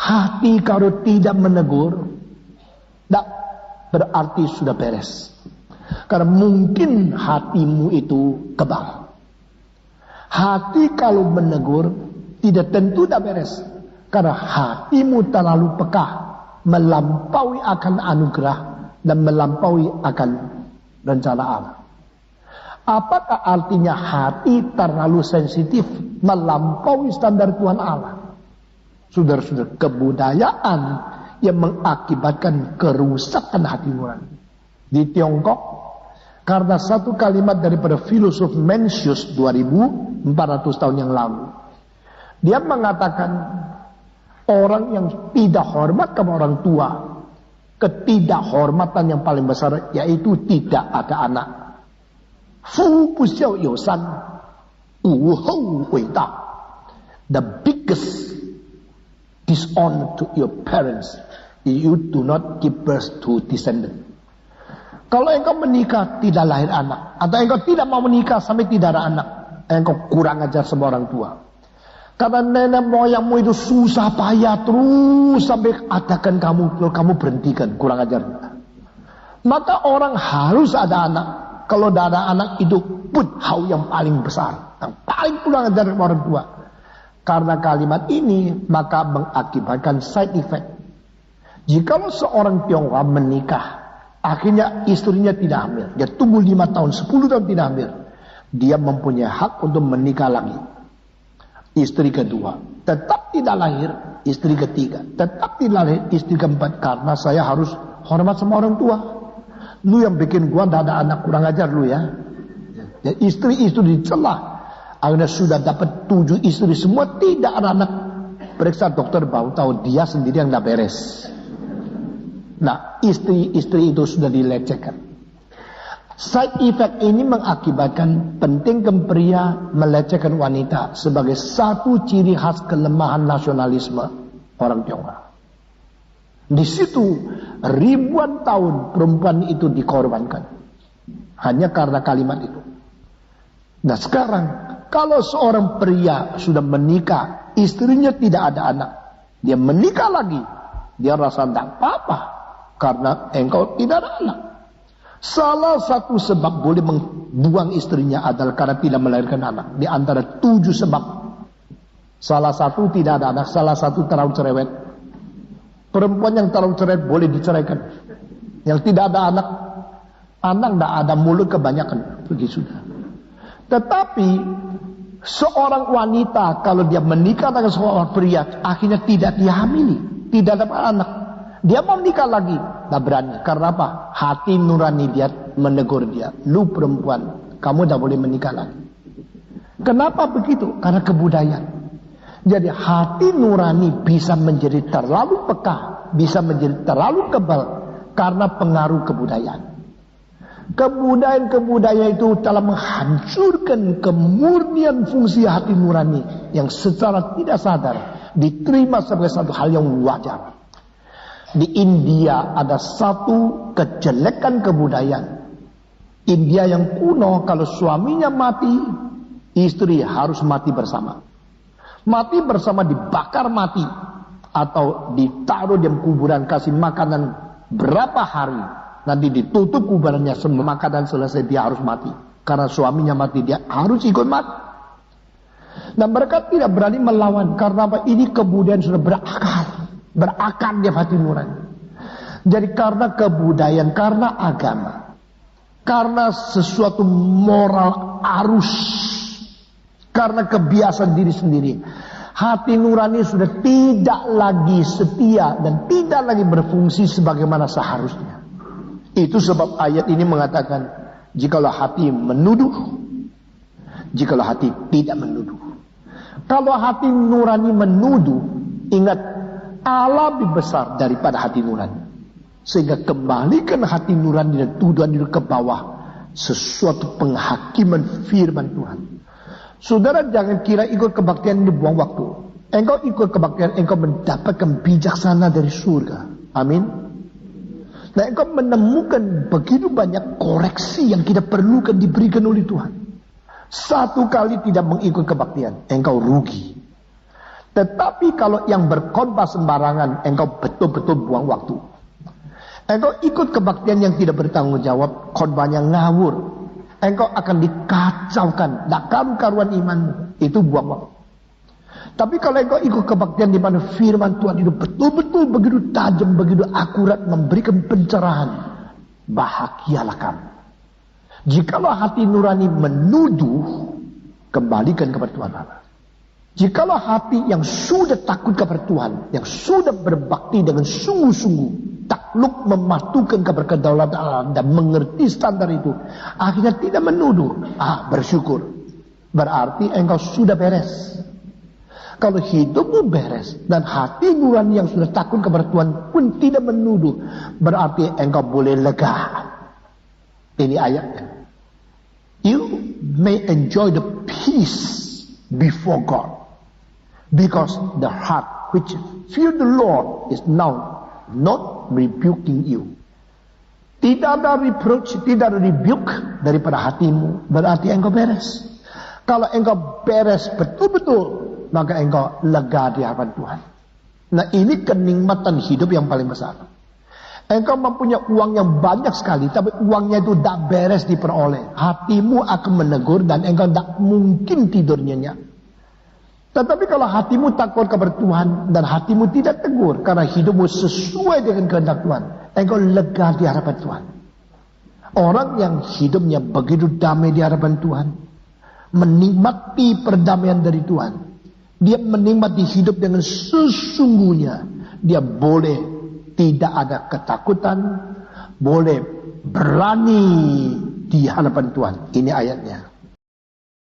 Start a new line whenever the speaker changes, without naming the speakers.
Hati kalau tidak menegur, tidak berarti sudah beres. Karena mungkin hatimu itu kebal. Hati kalau menegur tidak tentu tidak beres. Karena hatimu terlalu peka, melampaui akan anugerah dan melampaui akan rencana Allah. Apakah artinya hati terlalu sensitif, melampaui standar Tuhan Allah? Saudara-saudara, kebudayaan yang mengakibatkan kerusakan hati nurani. Di Tiongkok, karena satu kalimat daripada filosof Mencius 2400 tahun yang lalu, dia mengatakan orang yang tidak hormat kepada orang tua, ketidakhormatan yang paling besar yaitu tidak ada anak. Fu bu xiao you san, wu hou wei da. The biggest dishonor to your parents, you do not give birth to descendant. Kalau engkau menikah tidak lahir anak, atau engkau tidak mau menikah sampai tidak ada anak, engkau kurang ajar sama orang tua. Karena nenek moyangmu itu susah payah terus sampai adakan kamu, kalau kamu berhentikan, kurang ajar. Maka orang harus ada anak. Kalau tidak ada anak itu pun hau yang paling besar, yang paling kurang ajar orang tua. Karena kalimat ini maka mengakibatkan side effect. Jikalau seorang Tionghoa menikah, akhirnya istrinya tidak hamil, dia tunggu 5 tahun, 10 tahun tidak hamil, dia mempunyai hak untuk menikah lagi. Istri kedua tetap tidak lahir, istri ketiga tetap tidak lahir, istri keempat. Karena saya harus hormat sama orang tua. Lu yang bikin gua tidak ada anak, kurang ajar lu ya. Istri-istri dicela. Akhirnya sudah dapat 7 istri semua tidak ada anak. Periksa dokter baru tahu dia sendiri yang tidak beres. Nah, istri-istri itu sudah dilecehkan. Side effect ini mengakibatkan pentingkan pria melecehkan wanita sebagai satu ciri khas kelemahan nasionalisme orang Tionghoa. Di situ ribuan tahun perempuan itu dikorbankan hanya karena kalimat itu. Nah sekarang kalau seorang pria sudah menikah, istrinya tidak ada anak, dia menikah lagi, dia rasa tidak apa-apa karena engkau tidak ada anak. Salah satu sebab boleh membuang istrinya adalah karena tidak melahirkan anak. Di antara 7 sebab, salah satu tidak ada anak, salah satu terlalu cerewet. Perempuan yang terlalu cerewet boleh diceraikan. Yang tidak ada anak, anak tidak ada, mulut kebanyakan, begitu sudah. Tetapi seorang wanita kalau dia menikah dengan seorang pria, akhirnya tidak dihamili, tidak dapat anak, dia mau menikah lagi, tak berani. Karena apa? Hati nurani dia menegur dia, lu perempuan, kamu tidak boleh menikah lagi. Kenapa begitu? Karena kebudayaan. Jadi hati nurani bisa menjadi terlalu peka, bisa menjadi terlalu kebal karena pengaruh kebudayaan. Kebudayaan itu telah menghancurkan kemurnian fungsi hati nurani yang secara tidak sadar diterima sebagai satu hal yang wajar. Di India ada satu kejelekan kebudayaan. India yang kuno, kalau suaminya mati, istri harus mati bersama. Mati bersama dibakar mati atau ditaruh di kuburan, kasih makanan berapa hari, nanti ditutup kuburannya, semua makanan selesai dia harus mati. Karena suaminya mati, dia harus ikut mati. Dan mereka tidak berani melawan karena apa? Ini kebudayaan sudah berakar di hati nurani. Jadi karena kebudayaan, karena agama, karena sesuatu moral arus, karena kebiasaan diri sendiri, hati nurani sudah tidak lagi setia dan tidak lagi berfungsi sebagaimana seharusnya. Itu sebab ayat ini mengatakan, jikalau hati menuduh, jikalau hati tidak menuduh. Kalau hati nurani menuduh, ingat Allah lebih besar daripada hati nurani. Sehingga kembalikan hati nurani dan tuduhan itu ke bawah sesuatu penghakiman firman Tuhan. Saudara jangan kira ikut kebaktian ini buang waktu. Engkau ikut kebaktian, engkau mendapatkan bijaksana dari surga. Amin. Nah engkau menemukan begitu banyak koreksi yang kita perlukan diberikan oleh Tuhan. Satu kali tidak mengikut kebaktian, engkau rugi. Tetapi kalau yang berkhotbah sembarangan, engkau betul-betul buang waktu. Engkau ikut kebaktian yang tidak bertanggung jawab, khotbahnya ngawur. Engkau akan dikacaukan, tak karu-karuan imanmu. Itu buang waktu. Tapi kalau engkau ikut kebaktian di mana firman Tuhan itu betul-betul begitu tajam, begitu akurat, memberikan pencerahan, bahagialah kamu. Jikalau hati nurani menuduh, kembalikan kepada Tuhan Allah. Jikalau hati yang sudah takut kepada Tuhan, yang sudah berbakti dengan sungguh-sungguh, takluk mematukan kepada kedaulatan Allah dan mengerti standar itu, akhirnya tidak menuduh, bersyukur. Berarti engkau sudah beres. Kalau hidupmu beres dan hati nurani yang sudah takut kepada Tuhan pun tidak menuduh, berarti engkau boleh lega. Ini ayatnya. You may enjoy the peace before God, because the heart which fear the Lord is now not rebuking you. Tidak ada reproach, tidak ada rebuke daripada hatimu, berarti engkau beres. Kalau engkau beres betul-betul, maka engkau lega di hadapan Tuhan. Nah, ini kenikmatan hidup yang paling besar. Engkau mempunyai uang yang banyak sekali, tapi uangnya itu tak beres diperoleh. Hatimu akan menegur dan engkau tak mungkin tidur nyenyak. Tetapi kalau hatimu takut kepada Tuhan dan hatimu tidak tegur karena hidupmu sesuai dengan kehendak Tuhan, engkau lega di hadapan Tuhan. Orang yang hidupnya begitu damai di hadapan Tuhan, menikmati perdamaian dari Tuhan, dia menikmati hidup dengan sesungguhnya. Dia boleh tidak ada ketakutan, boleh berani di hadapan Tuhan. Ini ayatnya.